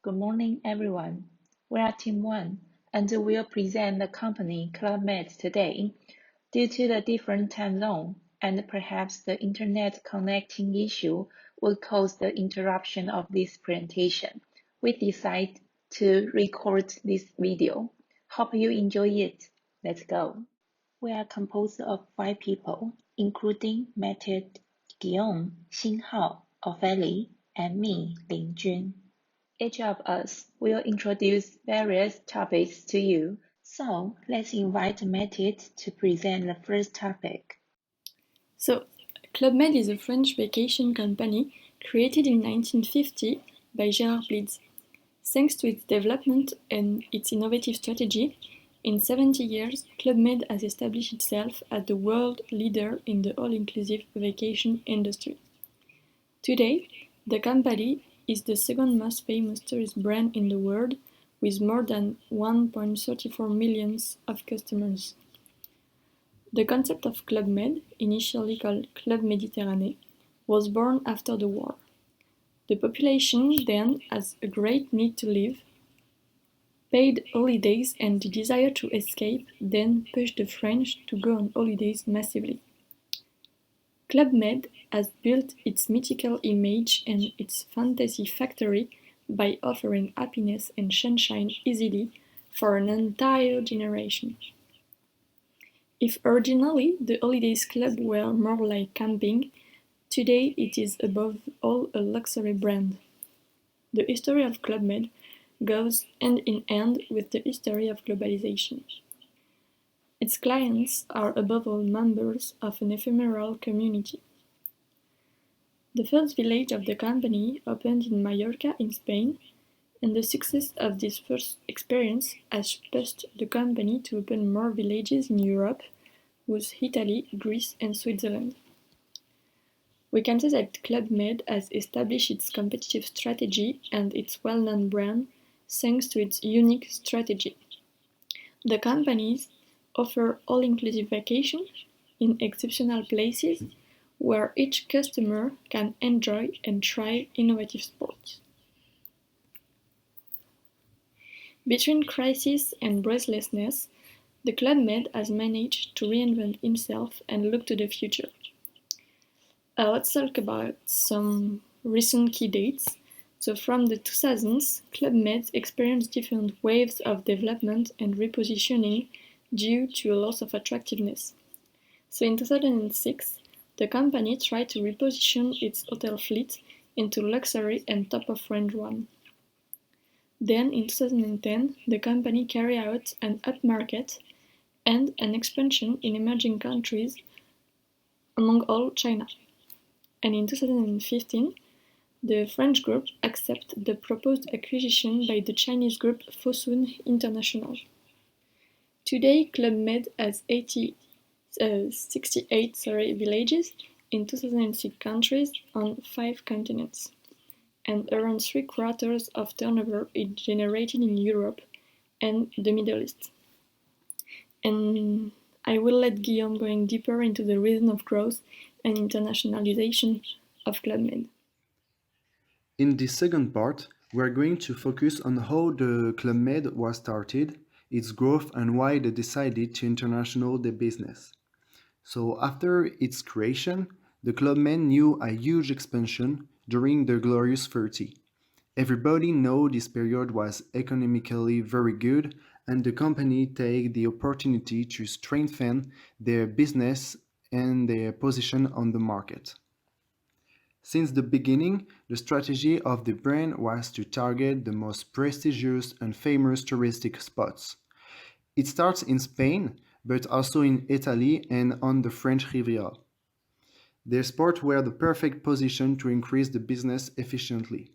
Good morning, everyone. We are Team One, and we'll present the company ClubMed today. Due to the different time zone and perhaps the internet connecting issue will cause the interruption of this presentation, we decide to record this video. Hope you enjoy it. Let's go. We are composed of 5 people, including Method, Guillaume, Xinhao, Ophelie, and me, Ling Jun. Each of us will introduce various topics to you, so let's invite Method to present the first topic. So, ClubMed is a French vacation company created in 1950 by Gérard Blitz. Thanks to its development and its innovative strategy, in 70 years, ClubMed has established itself as the world leader in the all-inclusive vacation industry. Today, the company is the second most famous tourist brand in the world, with more than 1.34 million of customers. The concept of ClubMed, initially called Club Méditerranée, was born after the war. The population then has a great need to live, paid holidays and the desire to escape then pushed the French to go on holidays massively. ClubMed has built its mythical image and its fantasy factory by offering happiness and sunshine easily for an entire generation. If originally the Holidays Club were more like camping, today it is above all a luxury brand. The history of ClubMed goes hand in hand with the history of globalization. Its clients are above all members of an ephemeral community. The first village of the company opened in Mallorca in Spain, and the success of this first experience has pushed the company to open more villages in Europe, with Italy, Greece and Switzerland. We can say that ClubMed has established its competitive strategy and its well-known brand thanks to its unique strategy. The companies offer all-inclusive vacation in exceptional places where each customer can enjoy and try innovative sports. Between crisis and breathlessness, the ClubMed has managed to reinvent himself and look to the future. Let's talk about some recent key dates. So from the 2000s, ClubMed experienced different waves of development and repositioning due to a loss of attractiveness. So in 2006, the company tried to reposition its hotel fleet into luxury and top-of-range one. Then in 2010, the company carried out an upmarket and an expansion in emerging countries, among all China. And in 2015, the French group accepted the proposed acquisition by the Chinese group Fosun International. Today, ClubMed has 68 villages in 2006 countries on 5 continents, and around 3/4 of turnover is generated in Europe and the Middle East. And I will let Guillaume going deeper into the reason of growth and internationalization of ClubMed. In this second part, we are going to focus on how the ClubMed was started, its growth, and why they decided to international their business. So, after its creation, the ClubMed knew a huge expansion during the Glorious 30. Everybody know this period was economically very good, and the company take the opportunity to strengthen their business and their position on the market. Since the beginning, the strategy of the brand was to target the most prestigious and famous touristic spots. It starts in Spain, but also in Italy and on the French Riviera. Their spots were the perfect position to increase the business efficiently.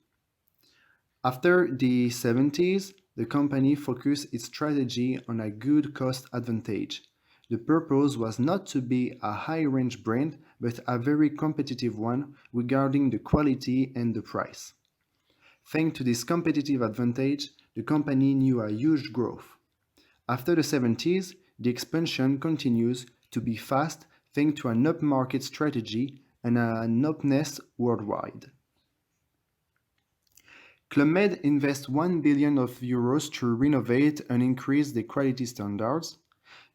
After the 70s, the company focused its strategy on a good cost advantage. The purpose was not to be a high-range brand, but a very competitive one regarding the quality and the price. Thanks to this competitive advantage, the company knew a huge growth. After the 70s, the expansion continues to be fast thanks to an upmarket strategy and an openness worldwide. ClubMed invests 1 billion of euros to renovate and increase the quality standards.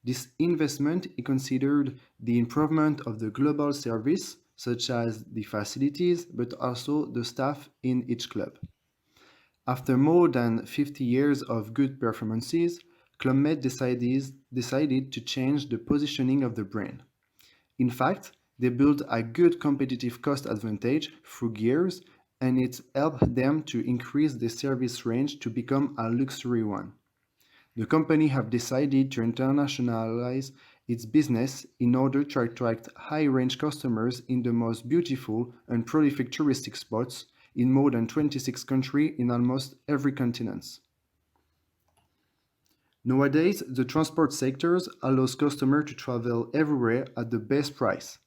This investment is considered the improvement of the global service, such as the facilities, but also the staff in each club. After more than 50 years of good performances, ClubMed decided to change the positioning of the brand. In fact, they built a good competitive cost advantage through gears, and it helped them to increase the service range to become a luxury one. The company have decided to internationalize its business in order to attract high-range customers in the most beautiful and prolific touristic spots in more than 26 countries in almost every continent. Nowadays, the transport sector allows customers to travel everywhere at the best price.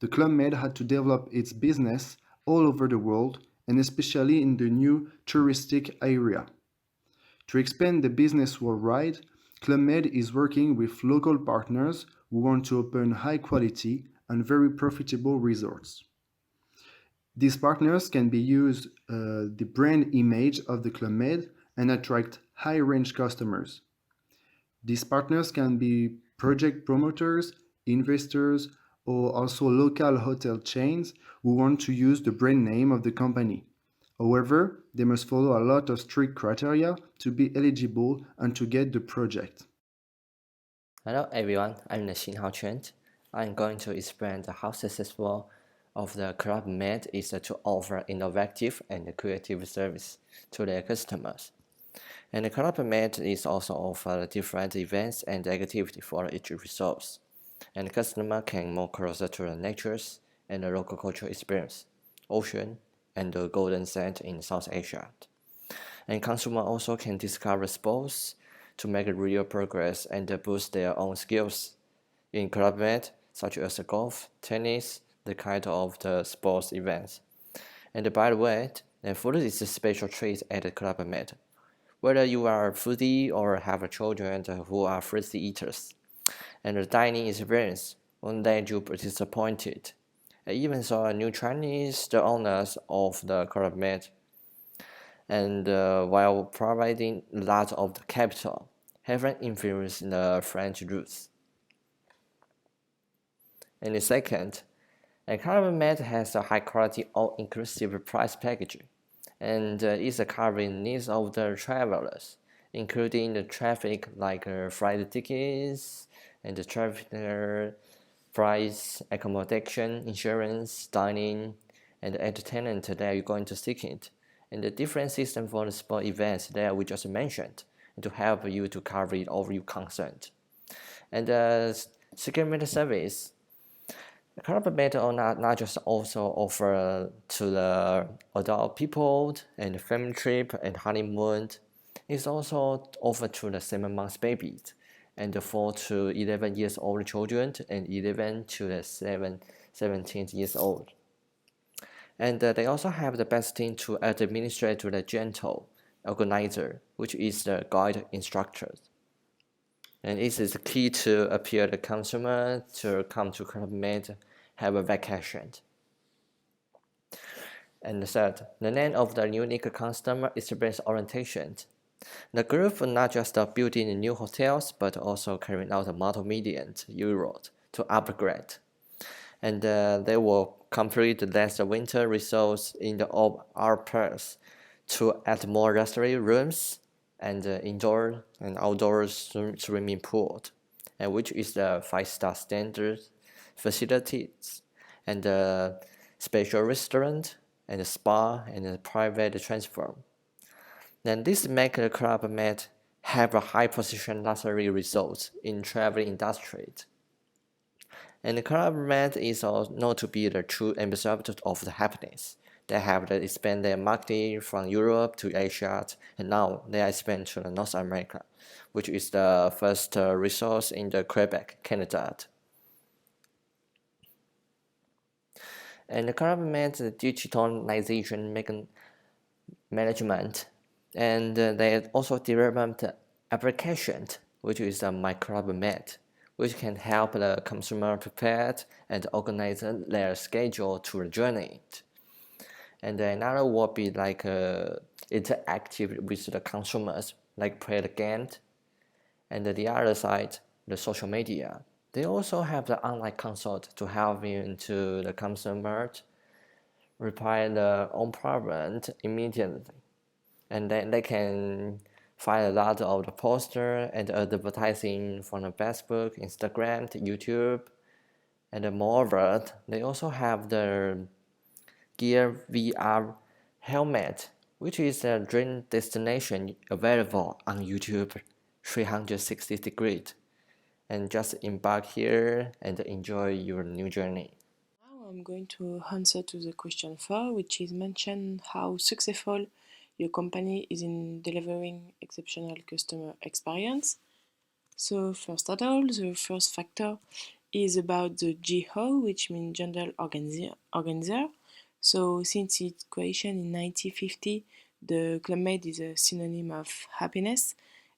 The Club Med had to develop its business all over the world and especially in the new touristic area. To expand the business worldwide, ClubMed is working with local partners who want to open high quality and very profitable resorts. These partners can be used the brand image of the ClubMed and attract high range customers. These partners can be project promoters, investors, or also local hotel chains who want to use the brand name of the company. However, they must follow a lot of strict criteria to be eligible and to get the project. Hello everyone, I'm Xin Chen. I'm going to explain how successful of the ClubMed is to offer innovative and creative service to their customers. And the ClubMed is also offer different events and activities for each resource. And the customer can move closer to the natures and the local cultural experience, ocean, and the Golden Sand in South Asia. And consumer also can discover sports to make real progress and boost their own skills in ClubMed, such as golf, tennis, the kind of the sports events. And by the way, the food is a special treat at the ClubMed. Whether you are a foodie or have children who are free eaters, and the dining experience won't let you be disappointed. I even saw a new Chinese, the owners of the ClubMed, and while providing a lot of the capital, haven't influenced the French roots. And the second, a ClubMed has a high-quality all-inclusive price package, and is covering needs of the travelers, including the traffic like flight tickets and the traffic price, accommodation, insurance, dining, and entertainment that you're going to seek it, and the different system for the sport events that we just mentioned, to help you to cover it all your concerned. And security service, ClubMed not just also offer to the adult people and family trip and honeymoon, it's also offered to the 7 months babies and the 4 to 11 years old children and 11 to the 17 years old. And they also have the best team to administrate to the gentle organizer, which is the guide instructors. And this is key to appeal the consumer to come to ClubMed, have a vacation. And third, the name of the unique customer experience orientation. The group not just building new hotels, but also carrying out a multimedia and Europe to upgrade. And they will complete the winter resorts in the Alps to add more restaurant rooms and indoor and outdoor swimming pool, and which is the 5-star standard facilities, and the special restaurant and the spa and the private transfer. Then this makes the ClubMed have a high position luxury result in travel industry. And the ClubMed is also known to be the true ambassador of the happiness. They have expand their marketing from Europe to Asia, and now they expand to North America, which is the first resource in the Quebec, Canada. And the ClubMed digitalization management, and they also developed application, which is My ClubMed, which can help the consumer prepare and organize their schedule to the journey. And another will be like interactive with the consumers, like play the game. And the other side, the social media. They also have the online consult to help you into the consumer reply their own problem immediately. And then they can find a lot of the poster and advertising from the Facebook, Instagram, YouTube, and moreover, they also have the Gear VR helmet, which is a dream destination available on YouTube 360 degrees. And just embark here and enjoy your new journey. Now I'm going to answer to the question 4, which is mention how successful your company is in delivering exceptional customer experience. So first of all, the first factor is about the GO, which means General Organizer. So since its creation in 1950, the ClubMed is a synonym of happiness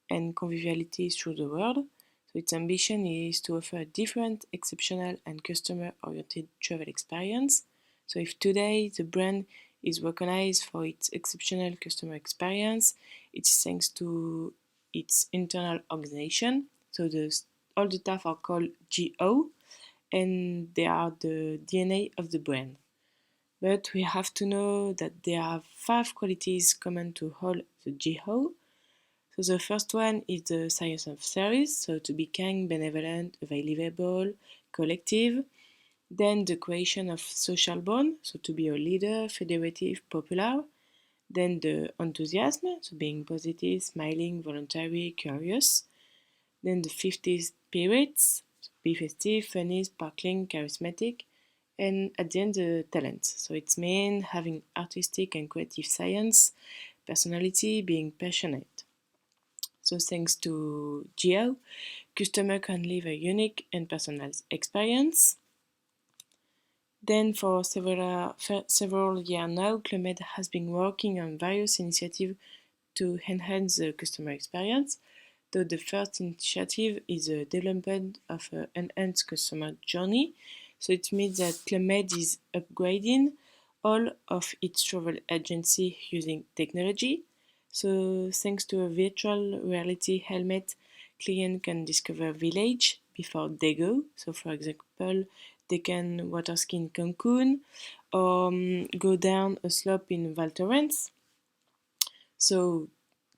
and conviviality through the world. So its ambition is to offer a different, exceptional, and customer-oriented travel experience. So if today the brand is recognized for its exceptional customer experience, it's thanks to its internal organization. So all the staff are called GO, and they are the DNA of the brand. But we have to know that there are 5 qualities common to all the GO. So the first one is the science of service, so to be kind, benevolent, available, collective. Then the creation of social bond, so to be a leader, federative, popular. Then the enthusiasm, so being positive, smiling, voluntary, curious. Then the 50 spirits, so be festive, funny, sparkling, charismatic. And at the end, the talent. So it's mean having artistic and creative science, personality, being passionate. So thanks to GL, customer can live a unique and personal experience. Then for several years now, ClubMed has been working on various initiatives to enhance the customer experience. So the first initiative is the development of an enhanced customer journey. So it means that ClubMed is upgrading all of its travel agency using technology. So thanks to a virtual reality helmet, client can discover village before they go. So for example, they can water ski in Cancun or go down a slope in Val Thorens. So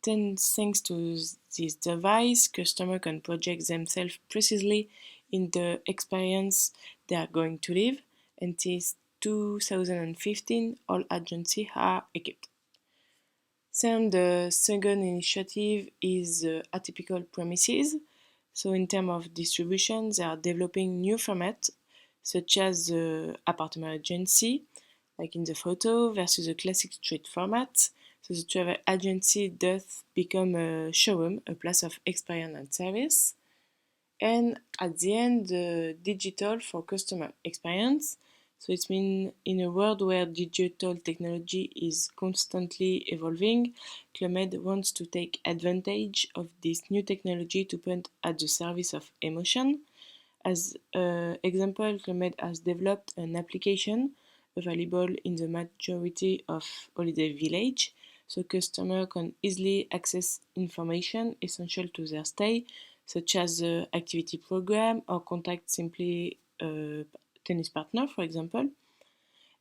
then thanks to this device, customer can project themselves precisely in the experience they are going to live. And since 2015, all agencies are equipped. Then the second initiative is atypical premises. So in terms of distribution, they are developing new formats such as the apartment agency, like in the photo, versus the classic street format. So the travel agency does become a showroom, a place of experience and service. And at the end, the digital for customer experience. So it means in a world where digital technology is constantly evolving, ClubMed wants to take advantage of this new technology to put at the service of emotion. As an example, ClubMed has developed an application available in the majority of holiday village, so customers can easily access information essential to their stay, such as the activity program or contact simply a tennis partner, for example.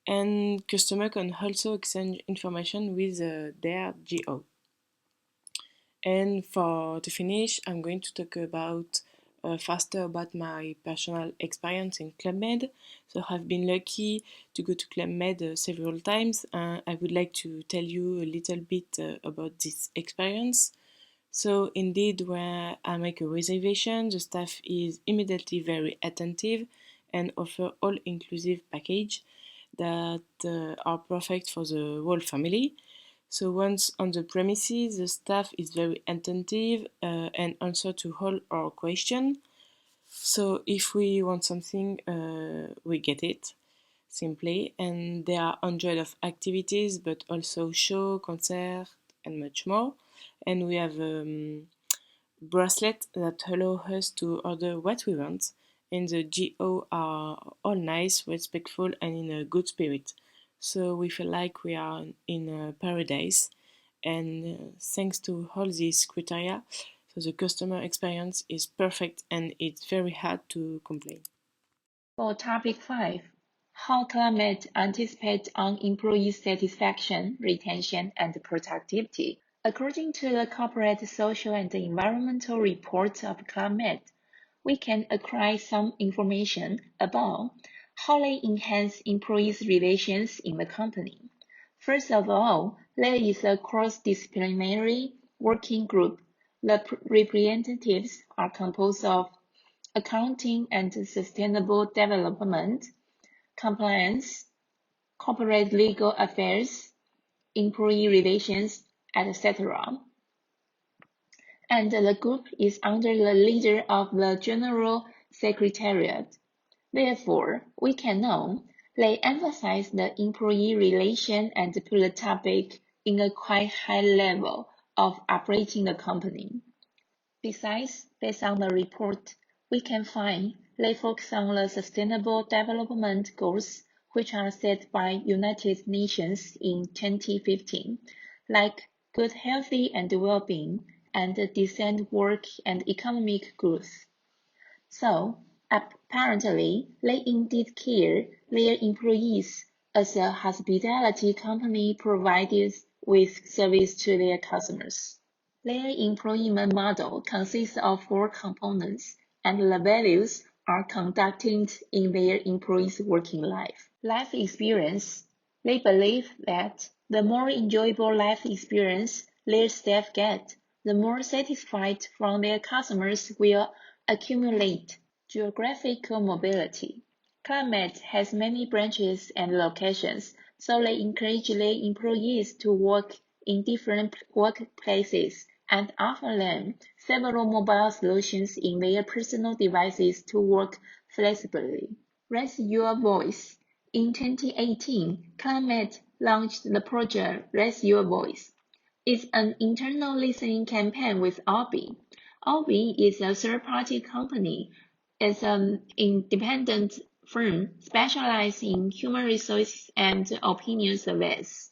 And customer can also exchange information with their GO. And for to finish, I'm going to talk about faster about my personal experience in ClubMed. So I've been lucky to go to ClubMed several times. I would like to tell you a little bit about this experience. So indeed, when I make a reservation, the staff is immediately very attentive and offer all-inclusive package that are perfect for the whole family. So once on the premises, the staff is very attentive and answer to all our questions. So if we want something, we get it simply. And there are hundreds of activities, but also show, concert, and much more. And we have bracelet that allow us to order what we want. And the GO are all nice, respectful, and in a good spirit. So we feel like we are in a paradise. And thanks to all these criteria, so the customer experience is perfect and it's very hard to complain. For topic 5, how ClubMed anticipates on employee satisfaction, retention, and productivity. According to the Corporate Social and Environmental Report of ClubMed, we can acquire some information about how they enhance employees' relations in the company. First of all, there is a cross-disciplinary working group. The representatives are composed of accounting and sustainable development, compliance, corporate legal affairs, employee relations, etc. And the group is under the leader of the General Secretariat. Therefore, we can know they emphasize the employee relation and put the topic in a quite high level of operating the company. Besides, based on the report, we can find they focus on the Sustainable Development Goals which are set by United Nations in 2015, like good, healthy, and well-being, and decent work and economic growth. So, apparently, they indeed care their employees as a hospitality company provides with service to their customers. Their employment model consists of 4 components, and the values are conducted in their employees' working life. Life experience. They believe that the more enjoyable life experience their staff get, the more satisfied from their customers will accumulate. Geographical mobility. ClubMed has many branches and locations, so they encourage their employees to work in different workplaces and offer them several mobile solutions in their personal devices to work flexibly. Raise Your Voice. In 2018, ClubMed launched the project Raise Your Voice. It's an internal listening campaign with Obi. Obi is a third-party company. It's an independent firm specialized in human resources and opinion surveys.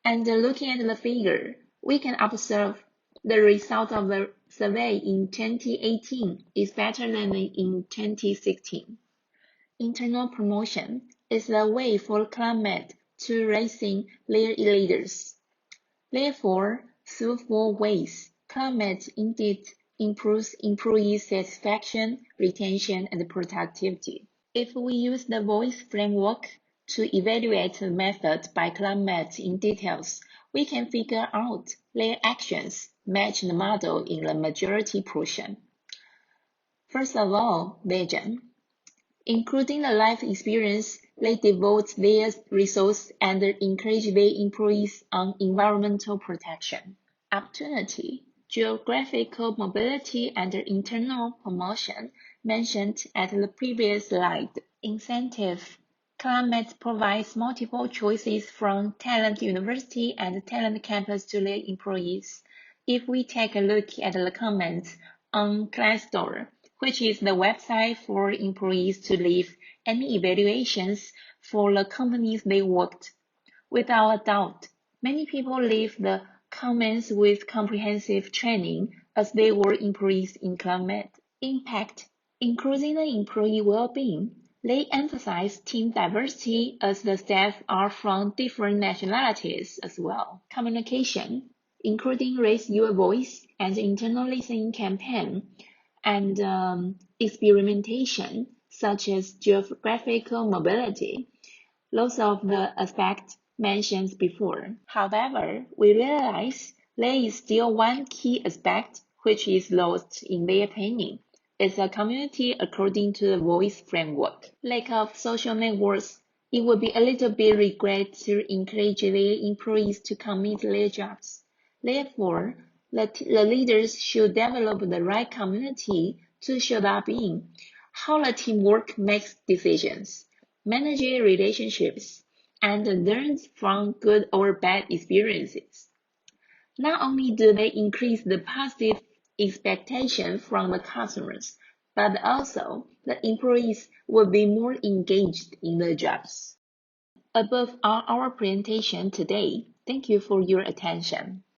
And looking at the figure, we can observe the result of the survey in 2018 is better than in 2016. Internal promotion is the way for ClubMed to raising their leaders. Therefore, through 4 ways, ClubMed indeed improves employee satisfaction, retention, and productivity. If we use the voice framework to evaluate the method by ClubMed in details, we can figure out their actions match the model in the majority portion. First of all, vision. Including the life experience, they devote their resources and encourage their employees on environmental protection. Opportunity, geographical mobility, and internal promotion mentioned at the previous slide. Incentive, ClubMed provides multiple choices from Talent University and Talent Campus to their employees. If we take a look at the comments on Glassdoor, which is the website for employees to leave any evaluations for the companies they worked. Without a doubt, many people leave the comments with comprehensive training as they were employees in ClubMed. Impact, including the employee well-being. They emphasize team diversity as the staff are from different nationalities as well. Communication, including Raise Your Voice and internal listening campaign, and experimentation such as geographical mobility. Those of the aspects mentioned before. However, we realize there is still one key aspect which is lost in their opinion. It's a community according to the voice framework. Lack of social networks. It would be a little bit regret to encourage their employees to commit their jobs. Therefore, the leaders should develop the right community to show up in how the teamwork makes decisions, manage relationships, and learn from good or bad experiences. Not only do they increase the positive expectation from the customers, but also the employees will be more engaged in their jobs. Above are our presentation today. Thank you for your attention.